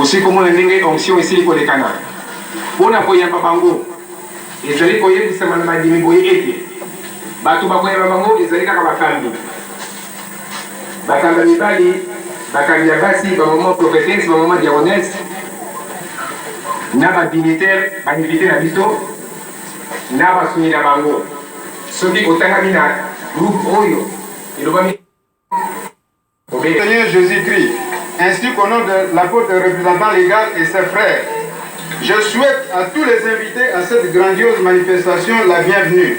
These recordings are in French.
aussi comme on a une onction ici pour les canards. Pour la koyamba bango, et ça les koyamba c'est mal mal dit boy été. Batu bakoyamba bango, et ça les kakabakambi. Bakamba mibali, bakamba basi, maman prophétesse, maman diaconesse, naba dignitaire, banivité na biso, naba suni na bango. Soki otanga mina groupe oyo, il va mi. Seigneur Jésus-Christ, ainsi qu'au nom de l'apôtre représentant légal et ses frères, je souhaite à tous les invités à cette grandiose manifestation la bienvenue.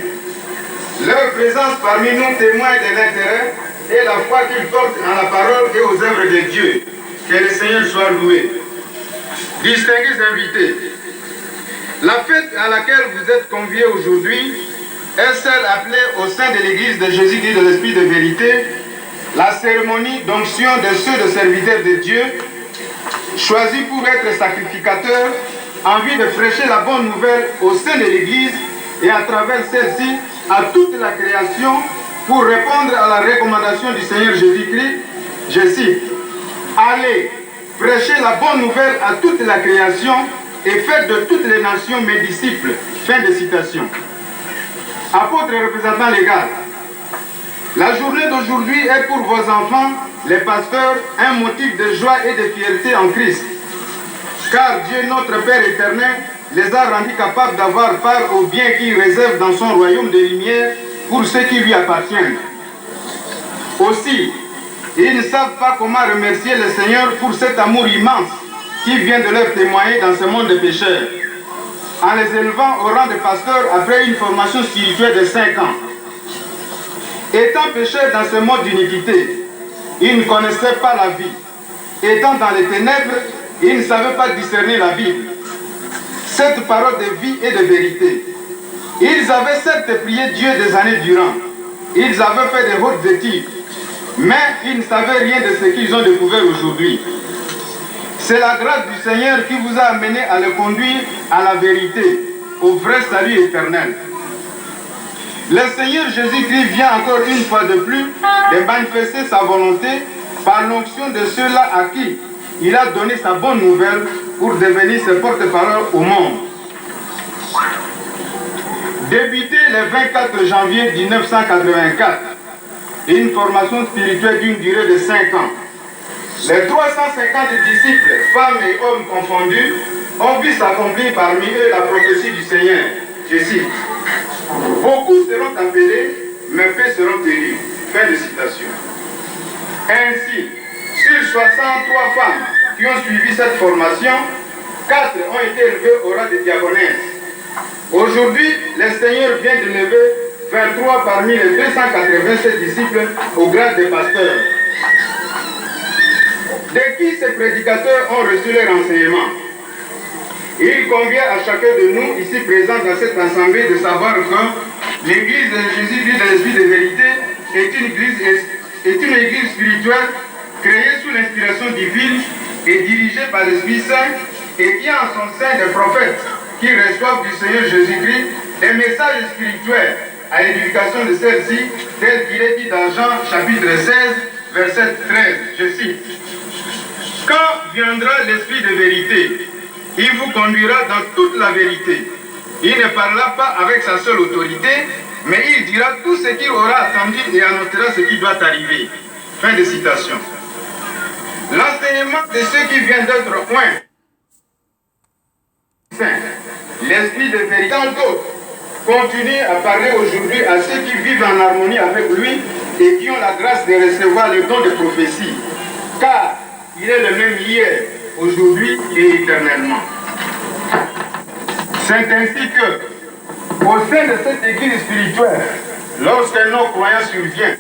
Leur présence parmi nous témoigne de l'intérêt et la foi qu'ils portent en la parole et aux œuvres de Dieu. Que le Seigneur soit loué. Distingués invités, la fête à laquelle vous êtes conviés aujourd'hui est celle appelée au sein de l'Église de Jésus-Christ de l'Esprit de vérité, la cérémonie d'onction de ceux de serviteurs de Dieu, choisis pour être sacrificateurs, en vue de prêcher la bonne nouvelle au sein de l'Église et à travers celle-ci à toute la création pour répondre à la recommandation du Seigneur Jésus-Christ. Je cite, « Allez, prêchez la bonne nouvelle à toute la création et faites de toutes les nations mes disciples. » Fin de citation. Apôtre représentant légal, la journée d'aujourd'hui est pour vos enfants, les pasteurs, un motif de joie et de fierté en Christ. Car Dieu, notre Père éternel, les a rendus capables d'avoir part au bien qu'il réserve dans son royaume de lumière pour ceux qui lui appartiennent. Aussi, ils ne savent pas comment remercier le Seigneur pour cet amour immense qui vient de leur témoigner dans ce monde de pécheurs, en les élevant au rang de pasteurs après une formation spirituelle de 5 ans. Étant pécheurs dans ce monde d'iniquité, ils ne connaissaient pas la vie. Étant dans les ténèbres, ils ne savaient pas discerner la Bible, cette parole de vie et de vérité. Ils avaient certes prié Dieu des années durant. Ils avaient fait de hautes études, mais ils ne savaient rien de ce qu'ils ont découvert aujourd'hui. C'est la grâce du Seigneur qui vous a amené à le conduire à la vérité, au vrai salut éternel. Le Seigneur Jésus-Christ vient encore une fois de plus de manifester sa volonté par l'onction de ceux-là à qui il a donné sa bonne nouvelle pour devenir ses porte-parole au monde. Débuté le 24 janvier 1984, une formation spirituelle d'une durée de 5 ans. Les 350 disciples, femmes et hommes confondus, ont vu s'accomplir parmi eux la prophétie du Seigneur. Je cite, « Beaucoup seront appelés, mais peu seront élus. » Fin de citation. Ainsi, sur 63 femmes qui ont suivi cette formation, 4 ont été élevées au rang de diaconesses. Aujourd'hui, le Seigneur vient de lever 23 parmi les 287 disciples au grade de pasteur. De qui ces prédicateurs ont reçu leur enseignement? Il convient à chacun de nous, ici présents dans cette assemblée, de savoir que l'Église de Jésus-Christ de l'Esprit de vérité est une église spirituelle créée sous l'inspiration divine et dirigée par l'Esprit Saint et qui a en son sein des prophètes qui reçoivent du Seigneur Jésus-Christ des messages spirituels à l'édification de celle-ci, tel qu'il est dit dans Jean chapitre 16, verset 13. Je cite, « Quand viendra l'Esprit de vérité, il vous conduira dans toute la vérité. Il ne parlera pas avec sa seule autorité, mais il dira tout ce qu'il aura attendu et annotera ce qui doit arriver. » Fin de citation. L'enseignement de ceux qui viennent d'être point. L'Esprit de vérité, tant d'autres, continue à parler aujourd'hui à ceux qui vivent en harmonie avec lui et qui ont la grâce de recevoir le don de prophétie. Car il est le même hier, aujourd'hui et éternellement. C'est ainsi que, au sein de cette église spirituelle, lorsqu'un non-croyant survient,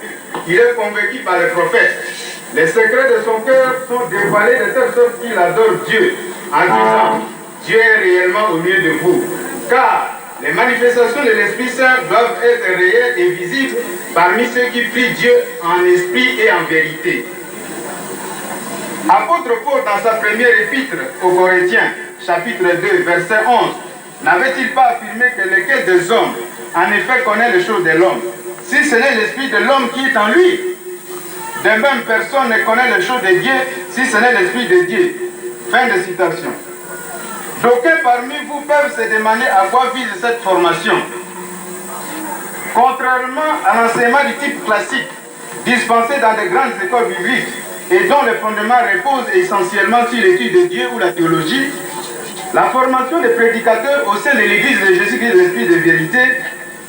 il est convaincu par les prophètes. Les secrets de son cœur sont dévoilés de telle sorte qu'il adore Dieu en disant « Dieu est réellement au milieu de vous ». Car les manifestations de l'Esprit Saint doivent être réelles et visibles parmi ceux qui prient Dieu en esprit et en vérité. Apôtre Paul, dans sa première épître aux Corinthiens, chapitre 2, verset 11, n'avait-il pas affirmé que lequel des hommes, en effet, connaît les choses de l'homme, si ce n'est l'esprit de l'homme qui est en lui? De même, personne ne connaît les choses de Dieu, si ce n'est l'esprit de Dieu. Fin de citation. D'aucuns parmi vous peuvent se demander à quoi vise cette formation. Contrairement à l'enseignement du type classique, dispensé dans de grandes écoles bibliques et dont le fondement repose essentiellement sur l'étude de Dieu ou la théologie, la formation des prédicateurs au sein de l'Église de Jésus-Christ, l'Esprit de vérité,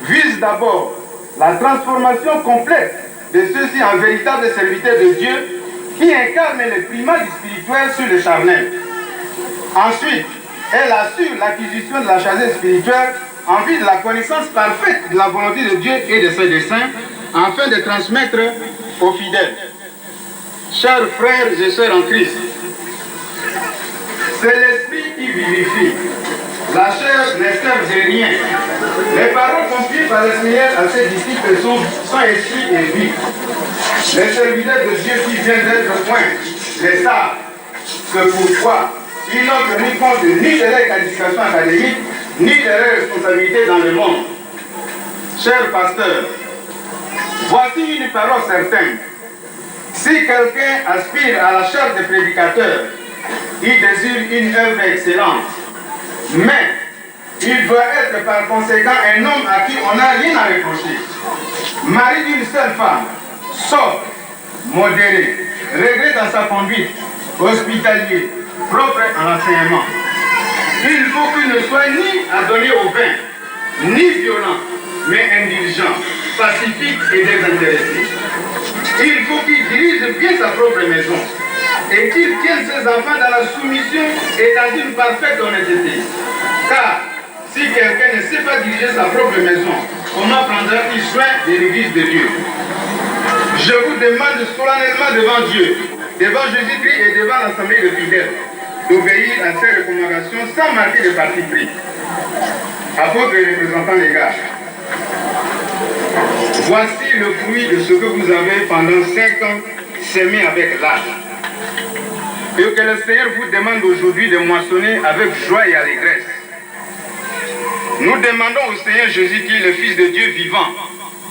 vise d'abord la transformation complète de ceux-ci en véritables serviteurs de Dieu qui incarnent le primat du spirituel sur le charnel. Ensuite, elle assure l'acquisition de la sagesse spirituelle en vue de la connaissance parfaite de la volonté de Dieu et de ses desseins, afin de transmettre aux fidèles. Chers frères et sœurs en Christ, c'est l'esprit qui vivifie. La chair ne sert de rien. Les paroles confiées par le Seigneur à ses disciples sont esprit et vie. Les serviteurs de Dieu qui viennent d'être points les savent que pourquoi ils n'ont tenu compte ni de leurs qualifications académiques, ni de leurs responsabilités dans le monde. Chers pasteurs, voici une parole certaine. Si quelqu'un aspire à la charge de prédicateur, il désire une œuvre excellente. Mais il doit être par conséquent un homme à qui on n'a rien à reprocher. Mari d'une seule femme, sobre, modéré, réglé dans sa conduite, hospitalier, propre en enseignement. Il faut qu'il ne soit ni adonné au vin, ni violent, mais indulgent, pacifique et désintéressé. Il faut qu'il dirige bien sa propre maison et qu'il tienne ses enfants dans la soumission et dans une parfaite honnêteté. Car si quelqu'un ne sait pas diriger sa propre maison, comment prendra-t-il soin de l'église de Dieu? Je vous demande solennellement devant Dieu, devant Jésus-Christ et devant l'assemblée de fidèles, d'obéir à ces recommandations sans marquer de parti pris. Apôtres et représentants légaux, voici le fruit de ce que vous avez pendant 5 ans semé avec l'âge. Et que le Seigneur vous demande aujourd'hui de moissonner avec joie et allégresse. Nous demandons au Seigneur Jésus-Christ, le Fils de Dieu vivant,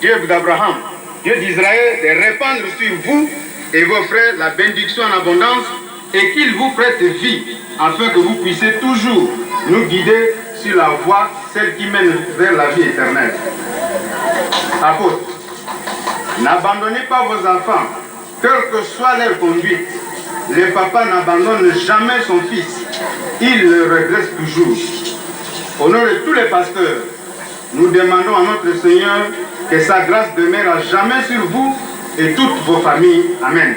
Dieu d'Abraham, Dieu d'Israël, de répandre sur vous et vos frères la bénédiction en abondance et qu'il vous prête vie, afin que vous puissiez toujours nous guider sur la voie, celle qui mène vers la vie éternelle. Apôtres, n'abandonnez pas vos enfants, quelle que soit leur conduite. Le papa n'abandonne jamais son fils, il le redresse toujours. Au nom de tous les pasteurs, nous demandons à notre Seigneur que sa grâce demeure à jamais sur vous et toutes vos familles. Amen.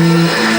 No.